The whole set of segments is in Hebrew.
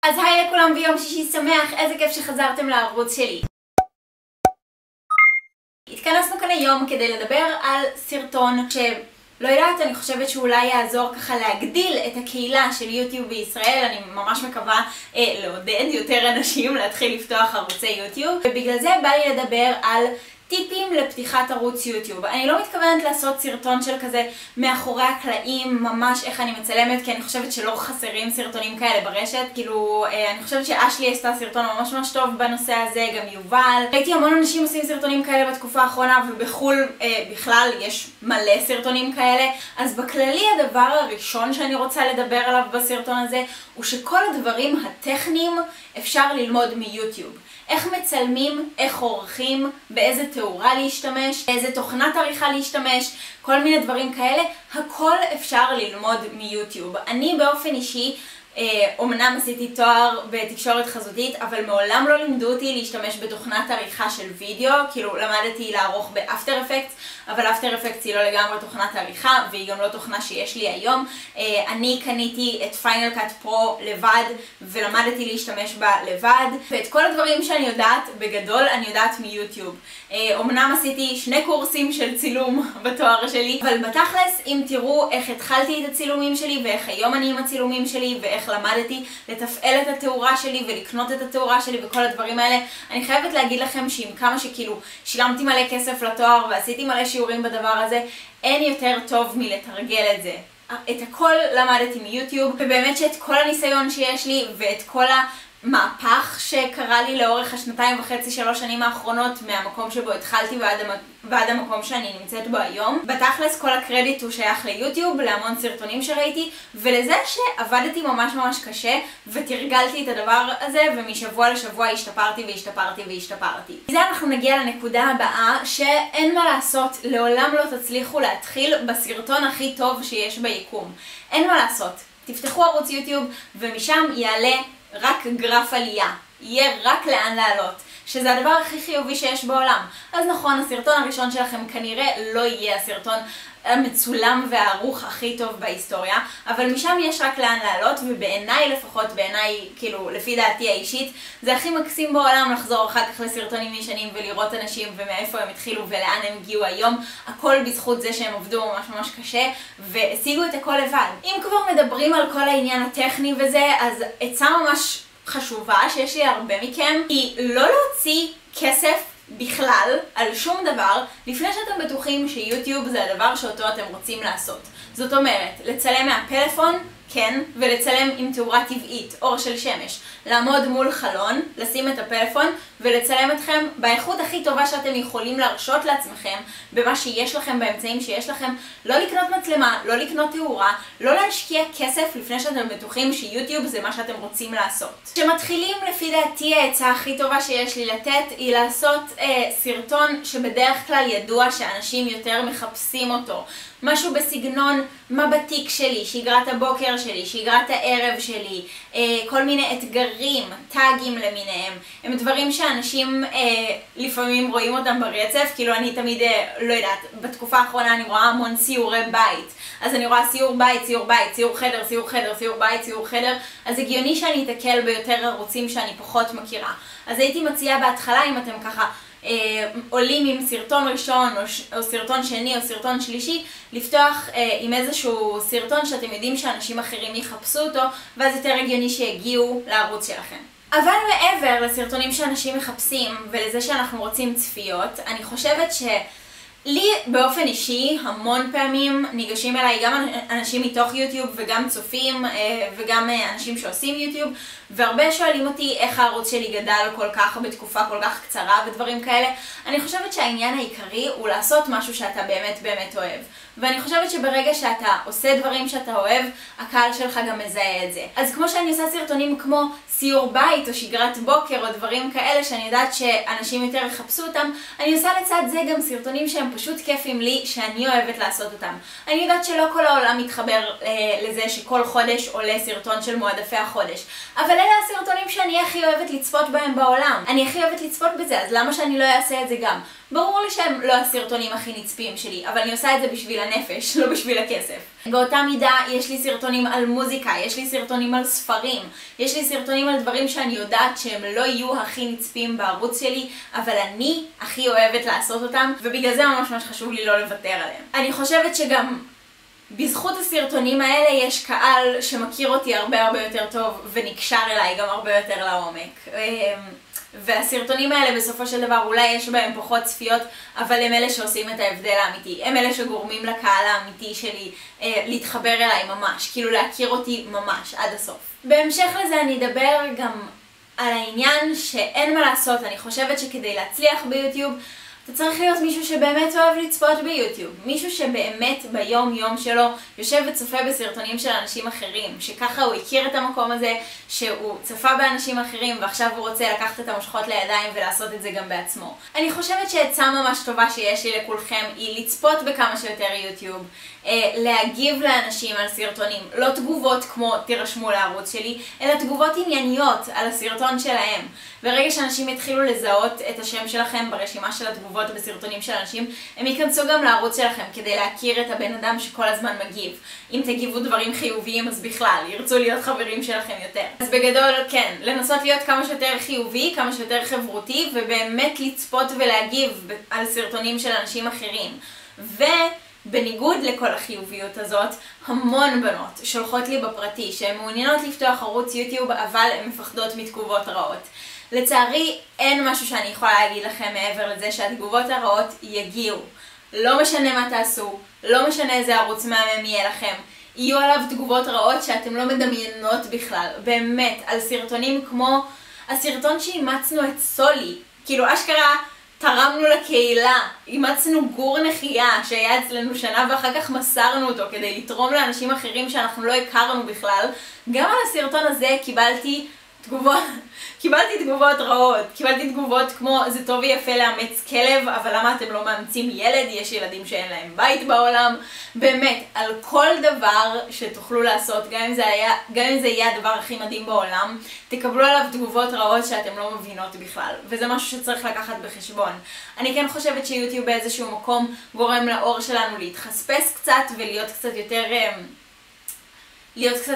אז היי לכולם ויום שישי שמח, איזה כיף שחזרתם לערוץ שלי. התכנסנו כאן היום כדי לדבר על סרטון שלא יודעת, אני חושבת שאולי יעזור ככה להגדיל את הקהילה של יוטיוב בישראל. אני ממש מקווה לעודד יותר אנשים להתחיל לפתוח ערוצי יוטיוב, ובגלל זה בא לי לדבר על טיפים לפתיחת ערוץ יוטיוב. אני לא מתכוונת לעשות סרטון של כזה מאחורי הקלעים, ממש איך אני מצלמת, כי אני חושבת שלא חסרים סרטונים כאלה ברשת. כאילו, אני חושבת שאשלי עשתה סרטון ממש טוב בנושא הזה, גם יובל. ראיתי המון אנשים עושים סרטונים כאלה בתקופה האחרונה, ובחול בכלל יש מלא סרטונים כאלה. אז בכללי הדבר הראשון שאני רוצה לדבר עליו בסרטון הזה, הוא שכל הדברים הטכניים אפשר ללמוד מיוטיוב. איך מצלמים, איך עורכים, באיזה תאורה להשתמש, באיזה תוכנת עריכה להשתמש, כל מיני דברים כאלה, הכל אפשר ללמוד מיוטיוב. אני באופן אישי, אומנם עשיתי תואר בתקשורת חזותית, אבל מעולם לא לימדו אותי להשתמש בתוכנת עריכה של וידאו. כאילו למדתי לערוך באפטר אפקטס, אבל אפטר אפקטס היא לא לגמרי תוכנת עריכה, והיא גם לא תוכנה שיש לי היום. אני קניתי את פיינל קאט פרו לבד, ולמדתי להשתמש בה לבד, ואת כל הדברים שאני יודעת, בגדול אני יודעת מיוטיוב. אומנם עשיתי 2 קורסים של צילום בתואר שלי, אבל בתכלס, אם תראו איך התחלתי את הצילומים שלי, ואיך היום אני עם הצילומים שלי, ואיך למדתי לתפעל את התאורה שלי ולקנות את התאורה שלי וכל הדברים האלה, אני חייבת להגיד לכם שעם כמה שכאילו שילמתי מלא כסף לתואר ועשיתי מלא שיעורים בדבר הזה, אין יותר טוב מלתרגל את זה. את הכל למדתי מיוטיוב, ובאמת שאת כל הניסיון שיש לי ואת כל המהפך שקרה לי לאורך 2.5-3 שנים האחרונות, מהמקום שבו התחלתי ועד המקום שאני נמצאת בו היום, בתכלס כל הקרדיט הוא שייך ליוטיוב, להמון סרטונים שראיתי, ולזה שעבדתי ממש קשה ותרגלתי את הדבר הזה, ומשבוע לשבוע השתפרתי. מזה אנחנו נגיע לנקודה הבאה, שאין מה לעשות, לעולם לא תצליחו להתחיל בסרטון הכי טוב שיש ביקום. אין מה לעשות, תפתחו ערוץ יוטיוב ומשם יעלה רק גרף עלייה, יהיה רק לאן לעלות, שזה הדבר הכי חיובי שיש בעולם. אז נכון, הסרטון הראשון שלכם כנראה לא יהיה הסרטון המצולם והערוך הכי טוב בהיסטוריה, אבל משם יש רק לאן לעלות, ובעיניי לפחות, בעיניי, כאילו, לפי דעתי האישית, זה הכי מקסים בעולם לחזור אחר כך לסרטונים ישנים ולראות אנשים ומאיפה הם התחילו ולאן הם הגיעו היום, הכל בזכות זה שהם עבדו ממש קשה והשיגו את הכל לבד. אם כבר מדברים על כל העניין הטכני וזה, אז עצה ממש חשובה שיש לי הרבה מכם, היא לא להוציא כסף בכלל על שום דבר לפני שאתם בטוחים שיוטיוב זה הדבר שאותו אתם רוצים לעשות. זאת אומרת, לצלם מהפלאפון, כן, ולצלם עם תאורה טבעית, אור של שמש, לעמוד מול חלון, לשים את הפלאפון ולצלם אתכם באיכות הכי טובה שאתם יכולים להרשות לעצמכם, במה שיש לכם, באמצעים שיש לכם. לא לקנות מצלמה, לא לקנות תאורה, לא להשקיע כסף לפני שאתם בטוחים שיוטיוב זה מה שאתם רוצים לעשות. כשמתחילים, לפי דעתי העצה הכי טובה שיש לי לתת היא לעשות סרטון שבדרך כלל ידוע שאנשים יותר מחפשים אותו. משהו בסגנון מה בתיק שלי, שגרת הבוקר שלי, שגרת הערב שלי, כל מיני אתגרים, טאגים למיניהם. הם דברים שאנשים לפעמים רואים אותם ברצף, כאילו אני תמיד, לא יודעת, בתקופה האחרונה אני רואה המון סיורי בית. אז אני רואה סיור בית, סיור חדר, סיור בית, סיור חדר, אז הגיוני שאני אתקל ביותר ערוצים שאני פחות מכירה. אז הייתי מציעה בהתחלה, אם אתם ככה עולים עם סרטון ראשון או סרטון שני או סרטון שלישי, לפתוח עם איזשהו סרטון שאתם יודעים שאנשים אחרים יחפשו אותו, ואז יותר הגיוני שיגיעו לערוץ שלכם. אבל מעבר לסרטונים שאנשים מחפשים ולזה שאנחנו רוצים צפיות, אני חושבת לי באופן אישי המון פעמים ניגשים אליי גם אנשים מתוך יוטיוב וגם צופים וגם אנשים שעושים יוטיוב, והרבה שואלים אותי איך הערוץ שלי גדל כל כך בתקופה כל כך קצרה ודברים כאלה. אני חושבת שהעניין העיקרי הוא לעשות משהו שאתה באמת אוהב, ואני חושבת שברגע שאתה עושה דברים שאתה אוהב, הקהל שלך גם מזהה את זה. אז כמו שאני עושה סרטונים כמו סיור בית או שגרת בוקר או דברים כאלה שאני יודעת שאנשים יותר יחפשו אותם, אני עושה לצד זה גם סרטונים שהם פשוט כיפים לי, שאני אוהבת לעשות אותם. אני יודעת שלא כל העולם מתחבר לזה שכל חודש עולה סרטון של מועדפי החודש, אבל אלה הסרטונים שאני הכי אוהבת לצפות בהם בעולם. אני הכי אוהבת לצפות בזה, אז למה שאני לא אעשה את זה גם? ברור לי שהם לא הסרטונים הכי נצפים שלי, אבל אני עושה את זה בשביל הנפש, לא בשביל הכסף. באותה מידה יש לי סרטונים על מוזיקה, יש לי סרטונים על ספרים, יש לי סרטונים על דברים שאני יודעת שהם לא יהיו הכי נצפים בערוץ שלי, אבל אני הכי אוהבת לעשות אותם, ובגלל זה ממש ממש חשוב לי לא לוותר עליהם. אני חושבת שגם בזכות הסרטונים האלה יש קהל שמכיר אותי הרבה הרבה יותר טוב ונקשר אליי גם הרבה יותר לעומק. והסרטונים האלה בסופו של דבר אולי יש בהם פחות צפיות, אבל הם אלה שעושים את ההבדל האמיתי. הם אלה שגורמים לקהל האמיתי שלי להתחבר אליי ממש, כאילו להכיר אותי ממש עד הסוף. בהמשך לזה אני אדבר גם על העניין שאין מה לעשות. אני חושבת שכדי להצליח ביוטיוב אתה צריך להיות מישהו שבאמת אוהב לצפות ביוטיוב. מישהו שבאמת ביום יום שלו יושב וצופה בסרטונים של אנשים אחרים. שככה הוא הכיר את המקום הזה, שהוא צפה באנשים אחרים ועכשיו הוא רוצה לקחת את המושכות לידיים ולעשות את זה גם בעצמו. אני חושבת שעצה ממש טובה שיש לי לכולכם היא לצפות בכמה שיותר יוטיוב. להגיב לאנשים על סרטונים. לא תגובות כמו תירשמו לערוץ שלי, אלא תגובות ענייניות על הסרטון שלהם. ברגע שאנשים יתחילו לזהות את השם שלכם ברשימה של התגובות בסרטונים של אנשים, הם ייכנסו גם לערוץ שלכם כדי להכיר את הבן אדם שכל הזמן מגיב. אם תגיבו דברים חיוביים אז בכלל, ירצו להיות חברים שלכם יותר. אז בגדול כן, לנסות להיות כמה שיותר חיובי, כמה שיותר חברותי, ובאמת לצפות ולהגיב על סרטונים של אנשים אחרים. בניגוד לכל החיוביות הזאת, המון בנות שולחות לי בפרטי שהן מעוניינות לפתוח ערוץ יוטיוב אבל הן מפחדות מתגובות רעות. לצערי אין משהו שאני יכולה להגיד לכם מעבר לזה שהתגובות הרעות יגיעו. לא משנה מה תעשו, לא משנה איזה ערוץ מהמם יהיה לכם, יהיו עליו תגובות רעות שאתם לא מדמיינות בכלל. באמת, על סרטונים כמו הסרטון שאימצנו את סולי, כאילו אשכרה תרמנו לקהילה, אימצנו גור נחייה שהיה אצלנו שנה ואחר כך מסרנו אותו כדי לתרום לאנשים אחרים שאנחנו לא הכרנו בכלל. גם על הסרטון הזה קיבלתי תגובות רעות. קיבלתי תגובות כמו זה טוב ויפה לאמץ כלב, אבל למה אתם לא מאמצים ילד? יש ילדים שאין להם בית בעולם. באמת, על כל דבר שתוכלו לעשות, גם אם זה יהיה הדבר הכי מדהים בעולם, תקבלו עליו תגובות רעות שאתם לא מבינות בכלל. וזה משהו שצריך לקחת בחשבון. אני כן חושבת שיוטיוב באיזשהו מקום גורם לאור שלנו להתחספס קצת ולהיות קצת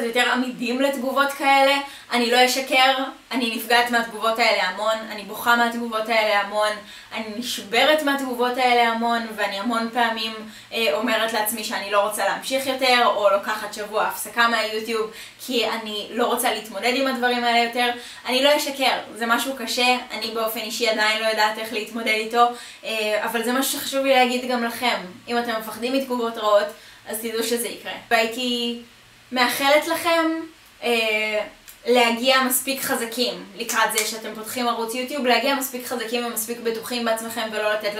יותר עמידים לתגובות כאלה. אני לא אשקר, אני נפגעת מהתגובות האלה המון, אני בוכה מהתגובות האלה המון, אני נשברת מהתגובות האלה המון, ואני המון פעמים אומרת לעצמי שאני לא רוצה להמשיך יותר, או לוקחת שבוע הפסקה מהיוטיוב, כי אני לא רוצה להתמודד עם הדברים האלה יותר. אני לא אשקר, זה משהו קשה, אני באופן אישי עדיין לא יודעת איך להתמודד איתו, אבל זה משהו שחשוב לי להגיד גם לכם. אם אתם מפחדים מתגובות רעות, אז תדעו שזה יקרה. והייתי מאחלת לכם להגיע מספיק חזקים לקראת זה שאתם פותחים ערוץ יוטיוב, להגיע מספיק חזקים ומספיק בטוחים בעצמכם ולא לתת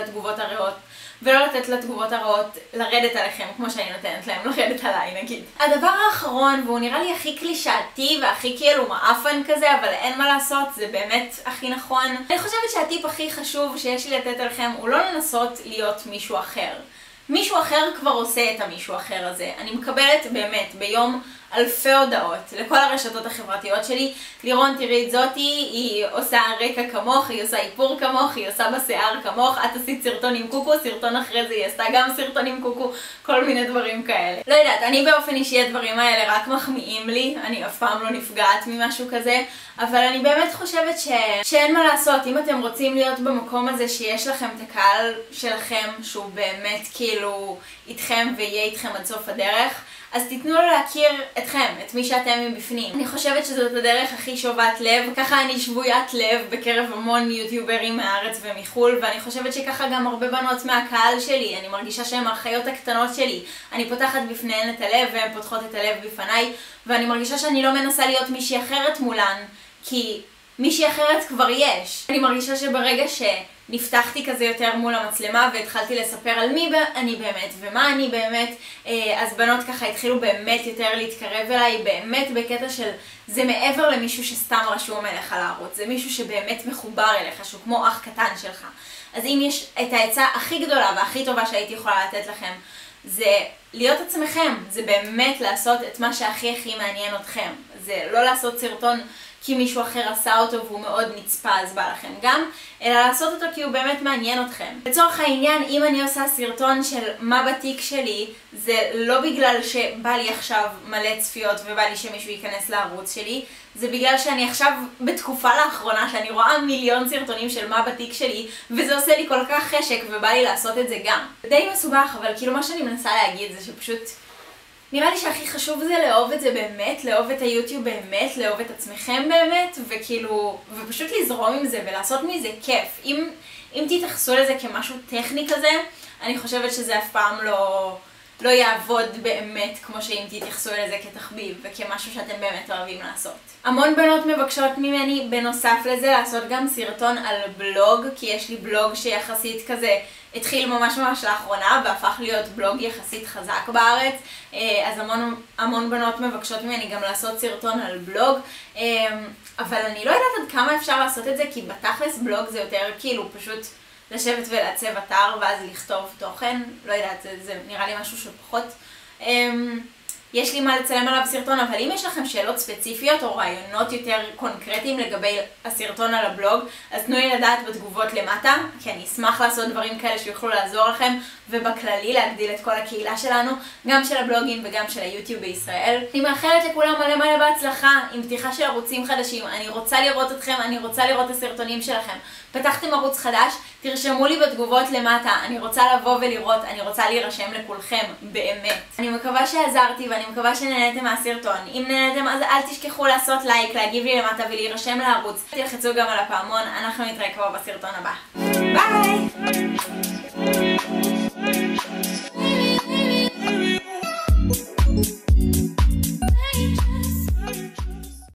לתגובות הרעות לרדת עליכם כמו שאני נותנת להם לרדת עליי נגיד. הדבר האחרון, והוא נראה לי הכי קלישאתי והכי כאילו מאפן כזה, אבל אין מה לעשות, זה באמת הכי נכון. אני חושבת שהטיפ הכי חשוב שיש לי לתת עליכם הוא לא לנסות להיות מישהו אחר. מישהו אחר כבר עושה את המישהו אחר הזה. אני מקבלת באמת ביום אלפי הודעות לכל הרשתות החברתיות שלי. לירון תראי את זאתי, היא עושה רקע כמוך, היא עושה איפור כמוך, היא עושה בשיער כמוך, את עשית סרטון עם קוקו, סרטון אחרי זה היא עשתה גם סרטון עם קוקו, כל מיני דברים כאלה. לא יודעת, אני באופן אישי הדברים האלה רק מחמיאים לי, אני אף פעם לא נפגעת ממשהו כזה, אבל אני באמת חושבת שאין מה לעשות. אם אתם רוצים להיות במקום הזה שיש לכם את הקהל שלכם שהוא באמת כאילו איתכם ויהיה איתכם עד סוף הדרך, אז תיתנו לו להכיר אתכם, את מי שאתם מבפנים. אני חושבת שזאת הדרך הכי שובת לב, ככה אני שבוית לב בקרב המון יוטיוברים מהארץ ומחול, ואני חושבת שככה גם הרבה בנות מהקהל שלי, אני מרגישה שהן האחיות הקטנות שלי. אני פותחת בפניהן את הלב והן פותחות את הלב בפניי, ואני מרגישה שאני לא מנסה להיות מישהי אחרת מולן, כי מישהי אחרת כבר יש. אני מרגישה שברגע נפתחתי כזה יותר מול המצלמה והתחלתי לספר על מי אני באמת ומה אני באמת, אז בנות ככה התחילו באמת יותר להתקרב אליי, באמת בקטע של זה מעבר למישהו שסתם רשום אליך לערוץ, זה מישהו שבאמת מחובר אליך, שהוא כמו אח קטן שלך. אז אם יש את העצה הכי גדולה והכי טובה שהייתי יכולה לתת לכם, זה להיות עצמכם, זה באמת לעשות את מה שהכי הכי מעניין אתכם. זה לא לעשות סרטון כי מישהו אחר עשה אותו והוא מאוד נצפה אז בא לכם גם, אלא לעשות אותו כי הוא באמת מעניין אתכם. לצורך העניין, אם אני עושה סרטון של מה בתיק שלי, זה לא בגלל שבא לי עכשיו מלא צפיות ובא לי שמישהו ייכנס לערוץ שלי, זה בגלל שאני עכשיו בתקופה לאחרונה שאני רואה מיליון סרטונים של מה בתיק שלי, וזה עושה לי כל כך חשק ובא לי לעשות את זה גם. די מסובך, אבל כאילו מה שאני מנסה להגיד זה שפשוט נראה לי שהכי חשוב זה לאהוב את זה באמת, לאהוב את היוטיוב באמת, לאהוב את עצמכם באמת, וכאילו, ופשוט לזרום עם זה ולעשות מזה כיף. אם תתייחסו לזה כמשהו טכני כזה, אני חושבת שזה אף פעם לא יעבוד באמת כמו שאם תתייחסו לזה כתחביב וכמשהו שאתם באמת אוהבים לעשות. המון בנות מבקשות ממני בנוסף לזה לעשות גם סרטון על בלוג, כי יש לי בלוג שיחסית כזה התחיל ממש לאחרונה והפך להיות בלוג יחסית חזק בארץ, אז המון בנות מבקשות ממני גם לעשות סרטון על בלוג, אבל אני לא יודעת עד כמה אפשר לעשות את זה, כי בתכלס בלוג זה יותר כאילו פשוט לשבת ולעצב אתר ואז לכתוב תוכן, לא יודעת, זה נראה לי משהו שפחות יש לי מה לצלם עליו סרטון, אבל אם יש לכם שאלות ספציפיות או רעיונות יותר קונקרטיים לגבי הסרטון על הבלוג, אז תנו לי לדעת בתגובות למטה, כי אני אשמח לעשות דברים כאלה שיוכלו לעזור לכם, ובכללי להגדיל את כל הקהילה שלנו, גם של הבלוגים וגם של היוטיוב בישראל. אני מאחלת לכולם מלא בהצלחה עם פתיחה של ערוצים חדשים. אני רוצה לראות אתכם, אני רוצה לראות את הסרטונים שלכם. פתחתם ערוץ חדש, תרשמו לי בתגובות למטה, אני רוצה לבוא ולראות, אני רוצה להירשם לכולכם, באמת. אני מקווה שעזרתי ואני מקווה שנהנתם מהסרטון. אם נהנתם אז אל תשכחו לעשות לייק, להגיב לי למטה ולהירשם לערוץ. תלחצו גם על הפעמון, אנחנו נתראה כבר בסרטון הבא. ביי!